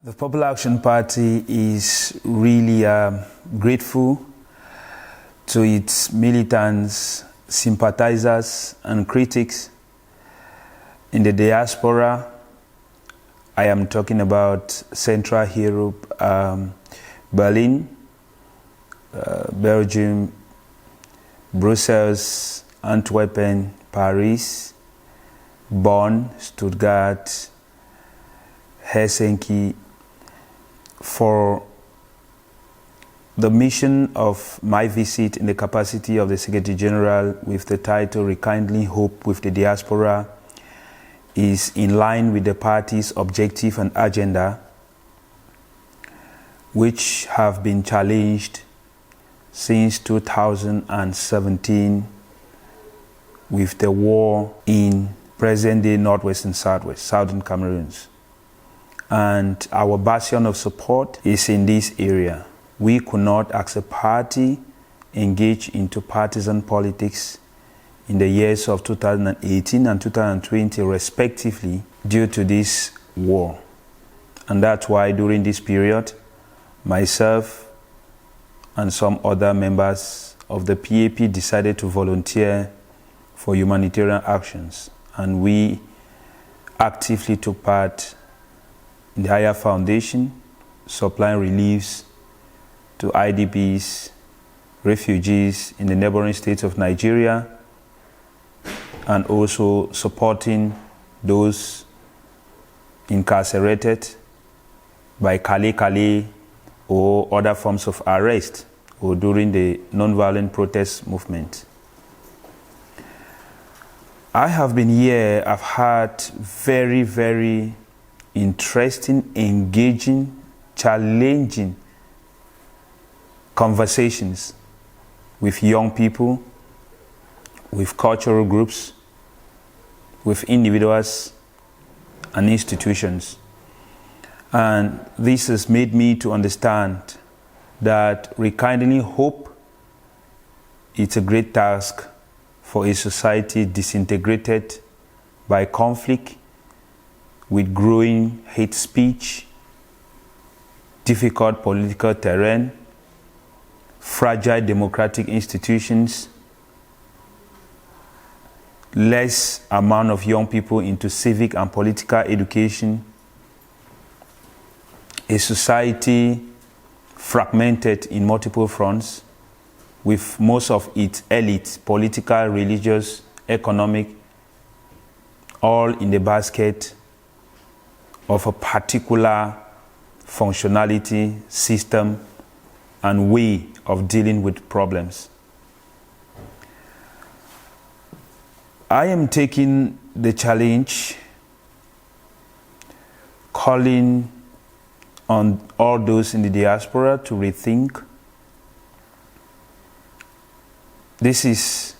The Popular Action Party is really grateful to its militants, sympathizers, and critics in the diaspora. I am talking about Central Europe, Berlin, Belgium, Brussels, Antwerp, Paris, Bonn, Stuttgart, Helsinki, for the mission of my visit in the capacity of the Secretary General with the title Rekindling Hope with the Diaspora is in line with the party's objective and agenda, which have been challenged since 2017 with the war in present-day Northwest and Southern Cameroons. And our bastion of support is in this area. We could not, as a party, engage into partisan politics in the years of 2018 and 2020 respectively due to this war. And that's why during this period, myself and some other members of the PAP decided to volunteer for humanitarian actions. And we actively took part in the Higher Foundation, supplying reliefs to IDPs, refugees in the neighboring states of Nigeria, and also supporting those incarcerated by Kale or other forms of arrest or during the non-violent protest movement. I have been here, I've had very interesting, engaging, challenging conversations with young people, with cultural groups, with individuals and institutions. And this has made me to understand that rekindling hope is a great task for a society disintegrated by conflict, with growing hate speech, difficult political terrain, fragile democratic institutions, less amount of young people into civic and political education, a society fragmented in multiple fronts, with most of its elites, political, religious, economic, all in the basket of a particular functionality, system, and way of dealing with problems. I am taking the challenge, calling on all those in the diaspora to rethink. This is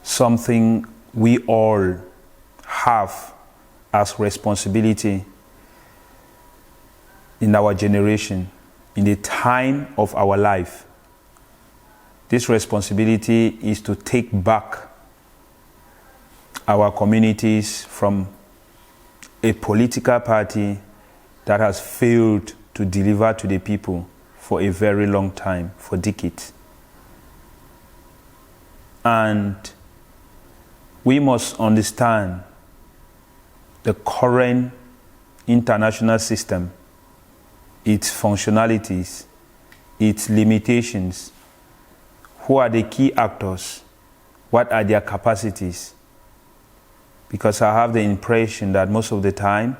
something we all have as responsibility in our generation, in the time of our life. This responsibility is to take back our communities from a political party that has failed to deliver to the people for a very long time, for decades. And we must understand the current international system, its functionalities, its limitations. Who are the key actors? What are their capacities? Because I have the impression that most of the time,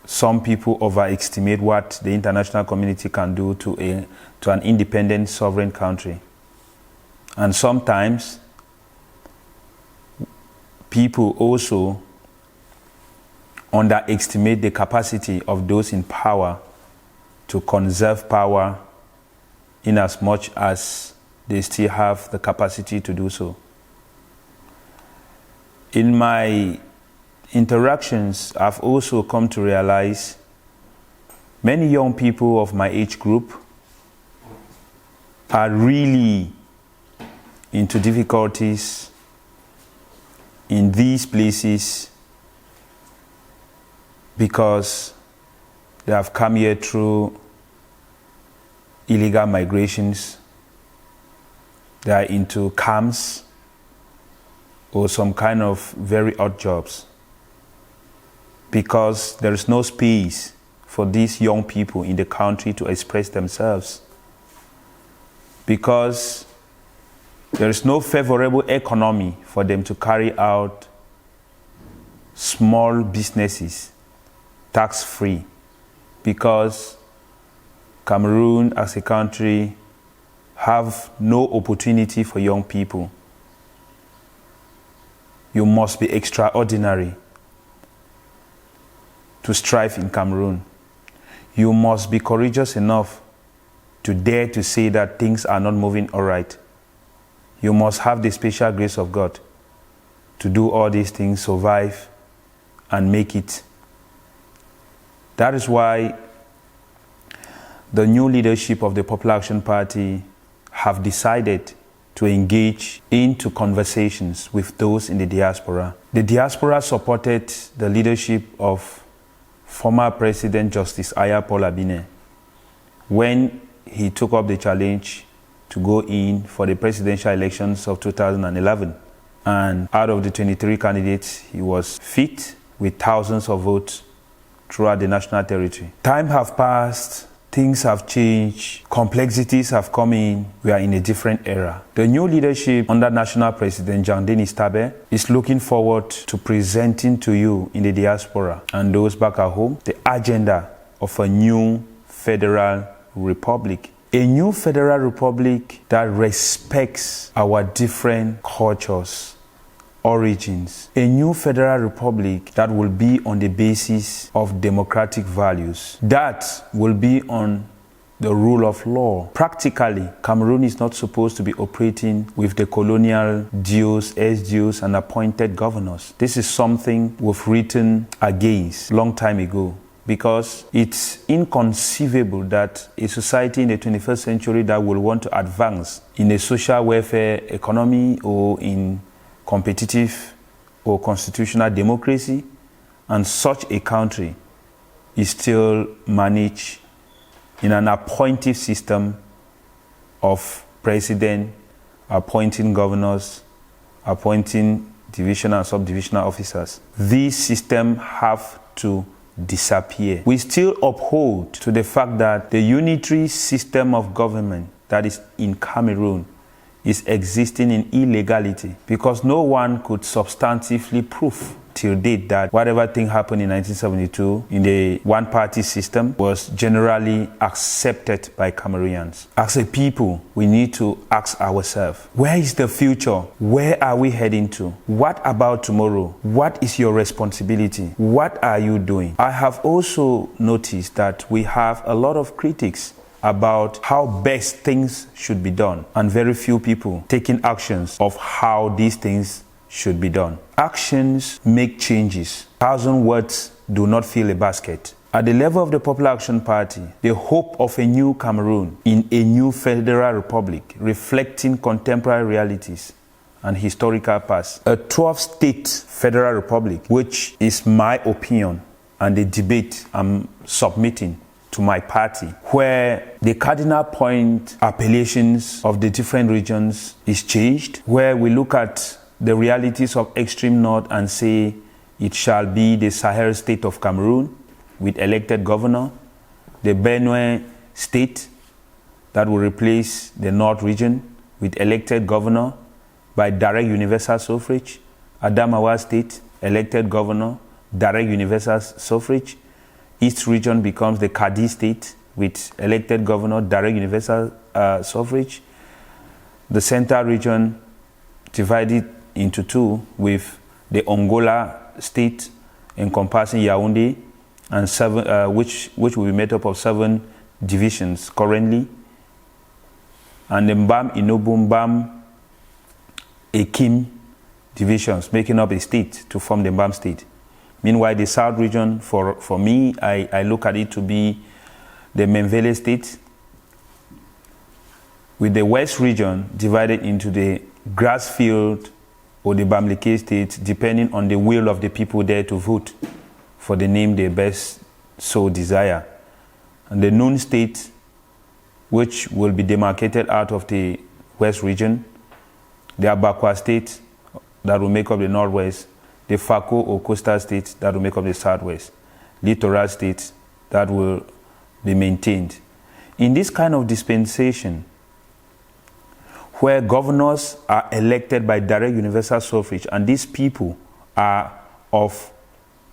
some people overestimate what the international community can do to an independent sovereign country. And sometimes people also underestimate the capacity of those in power to conserve power in as much as they still have the capacity to do so. In my interactions, I've also come to realize many young people of my age group are really into difficulties in these places because they have come here through illegal migrations. They are into camps or some kind of very odd jobs, because there is no space for these young people in the country to express themselves, because there is no favorable economy for them to carry out small businesses tax-free, because Cameroon as a country have no opportunity for young people. You must be extraordinary to strive in Cameroon. You must be courageous enough to dare to say that things are not moving all right. You must have the special grace of God to do all these things, survive, and make it. That is why the new leadership of the Popular Action Party have decided to engage into conversations with those in the diaspora. The diaspora supported the leadership of former President Justice Aya Paul Abine when he took up the challenge to go in for the presidential elections of 2011. And out of the 23 candidates, he was fifth with thousands of votes throughout the national territory. Time have passed, things have changed, complexities have come in, we are in a different era. The new leadership under National President Jean-Denis Tabe is looking forward to presenting to you in the diaspora and those back at home the agenda of a new federal republic. A new federal republic that respects our different cultures, origins. A new federal republic that will be on the basis of democratic values. That will be on the rule of law. Practically, Cameroon is not supposed to be operating with the colonial dues, SDUs, and appointed governors. This is something we've written against long time ago, because it's inconceivable that a society in the 21st century that will want to advance in a social welfare economy or in competitive or constitutional democracy, and such a country is still managed in an appointive system of president appointing governors, appointing divisional and subdivisional officers. These systems have to disappear. We still uphold to the fact that the unitary system of government that is in Cameroon is existing in illegality, because no one could substantively prove till date that whatever thing happened in 1972 in the one-party system was generally accepted by Cameroonians. As a people, we need to ask ourselves, where is the future? Where are we heading to? What about tomorrow? What is your responsibility? What are you doing? I have also noticed that we have a lot of critics about how best things should be done, and very few people taking actions of how these things should be done. Actions make changes. 1,000 words do not fill a basket. At the level of the Popular Action Party, the hope of a new Cameroon in a new federal republic reflecting contemporary realities and historical past. A 12-state federal republic, which is my opinion and the debate I'm submitting to my party, where the cardinal point appellations of the different regions is changed, where we look at the realities of extreme north and say it shall be the Sahel state of Cameroon with elected governor, the Benue state that will replace the north region with elected governor by direct universal suffrage, Adamawa state, elected governor, direct universal suffrage, East region becomes the Kadi state with elected governor, direct universal suffrage. The central region divided into two with the Angola state encompassing Yaoundé and seven, which will be made up of 7 divisions currently, and the Mbam, Inobu, Mbam, Ekim divisions making up a state to form the Mbam state. Meanwhile, the South region, for me, I look at it to be the Memvele state, with the West region divided into the Grassfield or the Bamileke state, depending on the will of the people there to vote for the name they best so desire. And the known state, which will be demarcated out of the West region, the Abakwa state that will make up the Northwest, the Fako or coastal state that will make up the Southwest, littoral states that will be maintained. In this kind of dispensation, where governors are elected by direct universal suffrage, and these people are of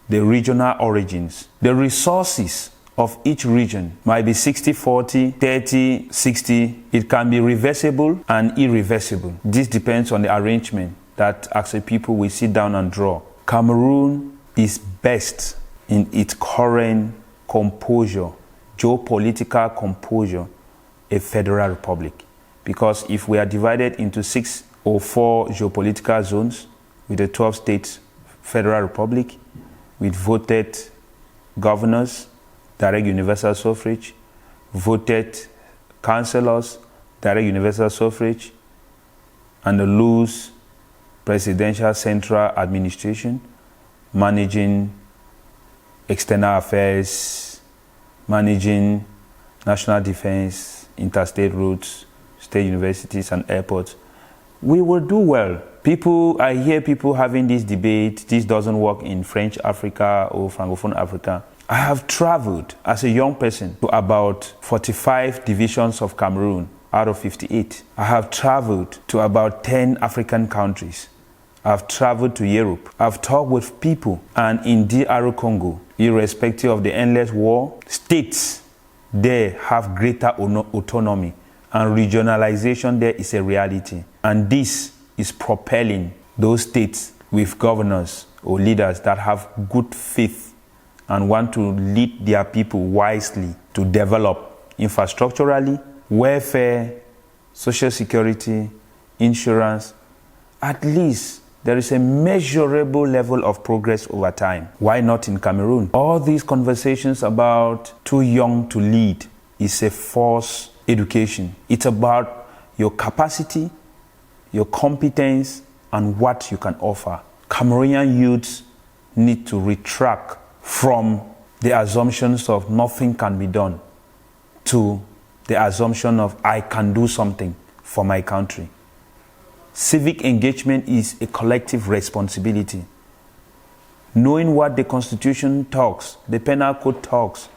the regional origins, the resources of each region might be 60-40, 30-60. It can be reversible and irreversible. This depends on the arrangement that as a people we sit down and draw. Cameroon is best in its current composure, geopolitical composure, a federal republic. Because if we are divided into 6 or 4 geopolitical zones with a 12-state federal republic, with voted governors, direct universal suffrage, voted councillors, direct universal suffrage, and a loose presidential central administration managing external affairs, managing national defense, interstate routes, state universities and airports, we will do well. I hear people having this debate, this doesn't work in French Africa or Francophone Africa. I have traveled as a young person to about 45 divisions of Cameroon out of 58. I have traveled to about 10 African countries. I've traveled to Europe. I've talked with people, and in DR Congo, irrespective of the endless war, states there have greater autonomy, and regionalization there is a reality. And this is propelling those states with governors or leaders that have good faith and want to lead their people wisely to develop infrastructurally, welfare, social security, insurance. At least there is a measurable level of progress over time. Why not in Cameroon? All these conversations about too young to lead is a false education. It's about your capacity, your competence, and what you can offer. Cameroonian youths need to retract from the assumptions of nothing can be done to the assumption of I can do something for my country. Civic engagement is a collective responsibility. Knowing what the Constitution talks, the Penal Code talks,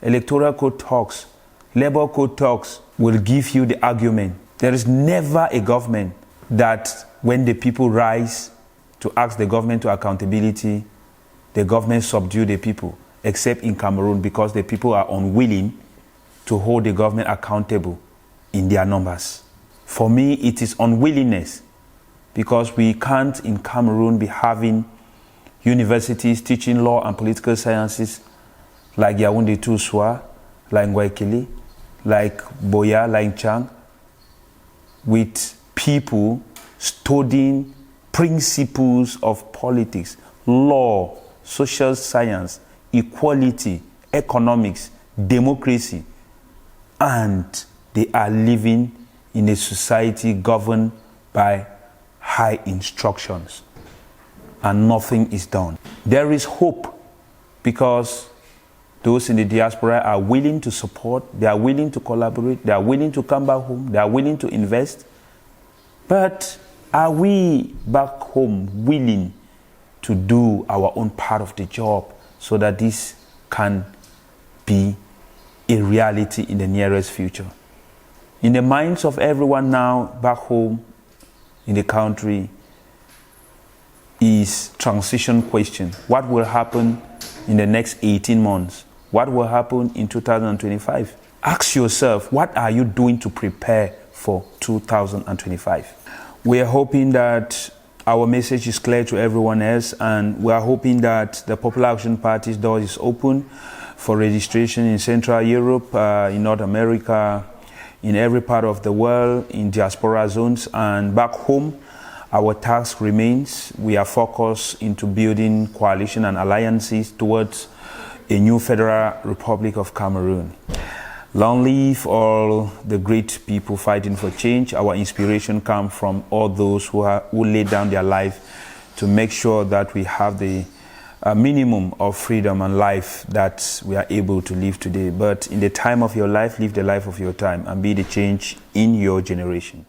Electoral Code talks, Labor Code talks, will give you the argument. There is never a government that when the people rise to ask the government to accountability, the government subdue the people, except in Cameroon, because the people are unwilling to hold the government accountable in their numbers. For me, it is unwillingness, because we can't in Cameroon be having universities teaching law and political sciences like Yaoundé Toussoua, like Ngwaikili, like Boya, like Chang, with people studying principles of politics, law, social science, equality, economics, democracy, and they are living in a society governed by high instructions, and nothing is done. There is hope, because those in the diaspora are willing to support, they are willing to collaborate, they are willing to come back home, they are willing to invest. But are we back home willing to do our own part of the job so that this can be a reality in the nearest future? In the minds of everyone now back home in the country is transition question. What will happen in the next 18 months? What will happen in 2025? Ask yourself, what are you doing to prepare for 2025? We are hoping that our message is clear to everyone else, and we are hoping that the Popular Action Party's door is open for registration in Central Europe, in North America, in every part of the world, in diaspora zones, and back home. Our task remains. We are focused into building coalition and alliances towards a new Federal Republic of Cameroon. Long live all the great people fighting for change. Our inspiration comes from all those who laid down their life to make sure that we have the a minimum of freedom and life that we are able to live today. But in the time of your life, live the life of your time and be the change in your generation.